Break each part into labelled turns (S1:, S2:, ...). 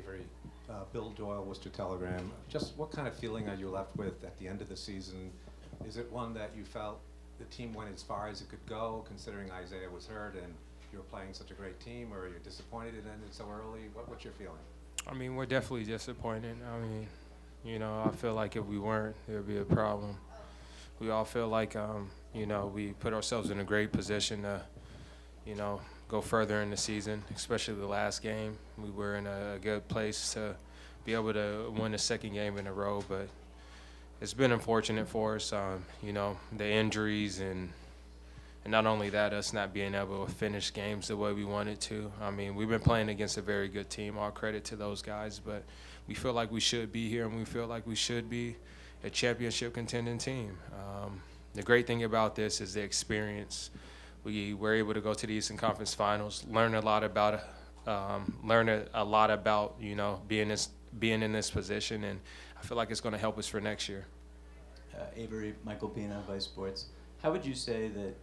S1: Avery. Bill Doyle, Worcester Telegram. Just what kind of feeling are you left with at the end of the season? Is it one that you felt the team went as far as it could go, considering Isaiah was hurt and you were playing such a great team, or are you disappointed it ended so early? What's your feeling?
S2: I mean, we're definitely disappointed. I mean, you know, I feel like if we weren't, there would be a problem. We all feel like, you know, we put ourselves in a great position to, you know, go further in the season, especially the last game. We were in a good place to be able to win the second game in a row, but it's been unfortunate for us, you know, the injuries and not only that, us not being able to finish games the way we wanted to. I mean, we've been playing against a very good team, all credit to those guys, but we feel like we should be here and we feel like we should be a championship contending team. The great thing about this is the experience. We were able to go to the Eastern Conference Finals, learn a lot about you know, being in this position, and I feel like it's going to help us for next year.
S3: Avery, Michael Pina, Vice Sports. How would you say that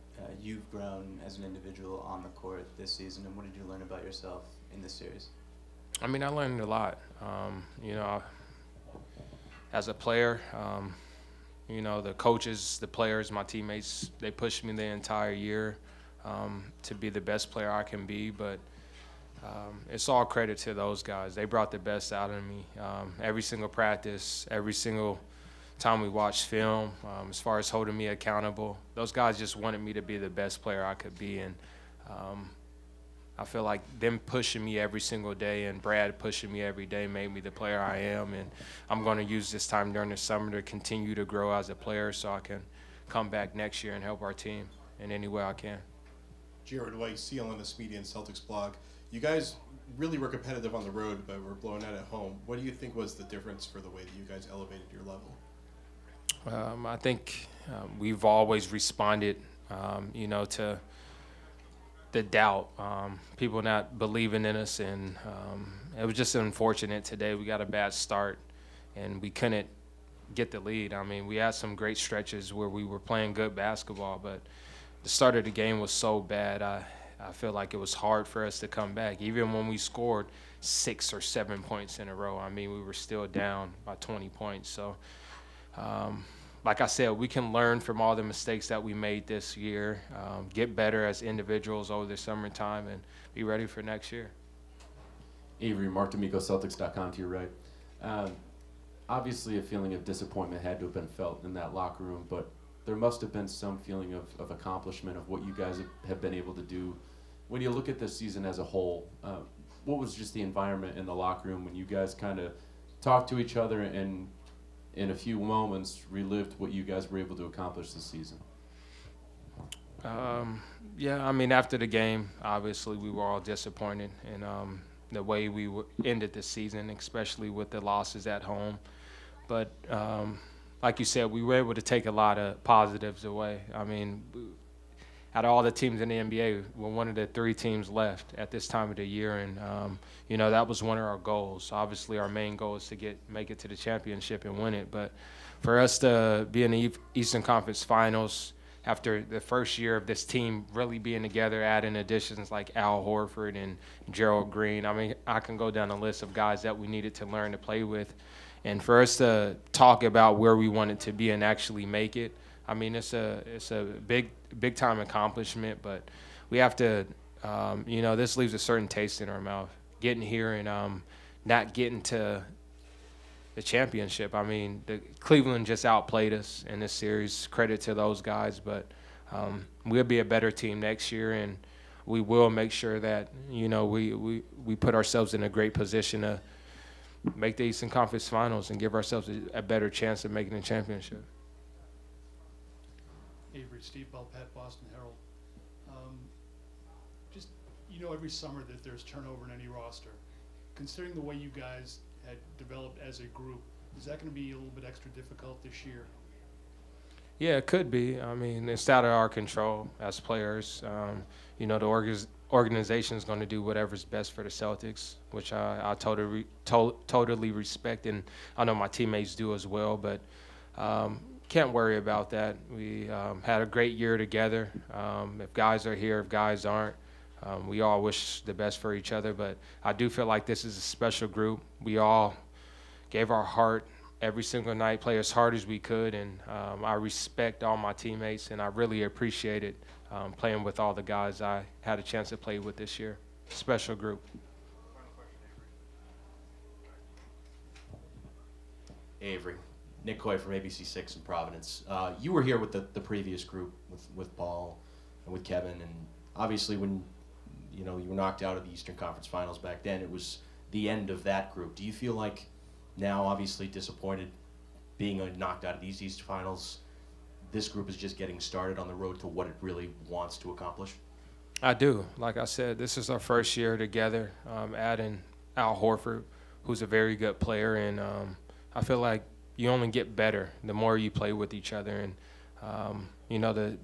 S3: you've grown as an individual on the court this season, and what did you learn about yourself in this series?
S2: I mean, I learned a lot. You know, as a player, you know, the coaches, the players, my teammates, they pushed me the entire year to be the best player I can be, but it's all credit to those guys. They brought the best out of me. Every single practice, every single time we watched film, as far as holding me accountable, those guys just wanted me to be the best player I could be, and I feel like them pushing me every single day and Brad pushing me every day made me the player I am, and I'm going to use this time during the summer to continue to grow as a player so I can come back next year and help our team in any way I can.
S4: Jared White, CLNS Media and Celtics blog. You guys really were competitive on the road, but were blown out at home. What do you think was the difference for the way that you guys elevated your level?
S2: I think we've always responded, you know, to the doubt, people not believing in us, and it was just unfortunate today. We got a bad start, and we couldn't get the lead. I mean, we had some great stretches where we were playing good basketball, but the start of the game was so bad. I feel like it was hard for us to come back. Even when we scored 6 or 7 points in a row, I mean, we were still down by 20 points. So, like I said, we can learn from all the mistakes that we made this year, get better as individuals over the summertime, and be ready for next year.
S5: Avery, Mark D'Amico, Celtics.com to your right. Obviously, a feeling of disappointment had to have been felt in that locker room, but there must have been some feeling of accomplishment of what you guys have been able to do. When you look at this season as a whole, what was just the environment in the locker room when you guys kind of talked to each other and in a few moments relived what you guys were able to accomplish this season?
S2: Yeah, I mean, after the game, obviously we were all disappointed in the way we ended the season, especially with the losses at home. But like you said, we were able to take a lot of positives away. I mean, out of all the teams in the NBA, we're one of the 3 teams left at this time of the year, and you know, that was one of our goals. Obviously, our main goal is to make it to the championship and win it. But for us to be in the Eastern Conference Finals after the first year of this team really being together, adding additions like Al Horford and Gerald Green, I mean, I can go down a list of guys that we needed to learn to play with. And for us to talk about where we wanted to be and actually make it, I mean, it's a big time accomplishment. But we have to, you know, this leaves a certain taste in our mouth. Getting here and not getting to the championship. I mean, Cleveland just outplayed us in this series. Credit to those guys, but we'll be a better team next year, and we will make sure that, you know, we put ourselves in a great position to make the Eastern Conference Finals and give ourselves a better chance of making the championship.
S6: Avery, Steve Belpat, Boston Herald. Just, you know, every summer that there's turnover in any roster. Considering the way you guys had developed as a group, is that going to be a little bit extra difficult this year?
S2: Yeah, it could be. I mean, it's out of our control as players. You know, the organization is going to do whatever's best for the Celtics, which I totally respect, and I know my teammates do as well. But can't worry about that. We had a great year together. If guys are here, if guys aren't, We all wish the best for each other, but I do feel like this is a special group. We all gave our heart every single night, play as hard as we could, and I respect all my teammates, and I really appreciated playing with all the guys I had a chance to play with this year. Special group.
S7: Avery, Nick Coy from ABC6 in Providence. You were here with the previous group with Ball and with Kevin, and obviously when you were knocked out of the Eastern Conference Finals back then, it was the end of that group. Do you feel like now, obviously disappointed being knocked out of these Eastern Finals, this group is just getting started on the road to what it really wants to accomplish?
S2: I do. Like I said, this is our first year together, adding Al Horford, who's a very good player, and I feel like you only get better the more you play with each other. And, the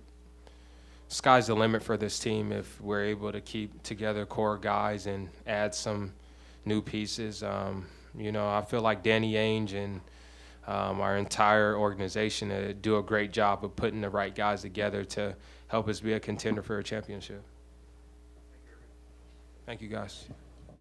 S2: sky's the limit for this team if we're able to keep together core guys and add some new pieces. I feel like Danny Ainge and our entire organization do a great job of putting the right guys together to help us be a contender for a championship. Thank you, guys.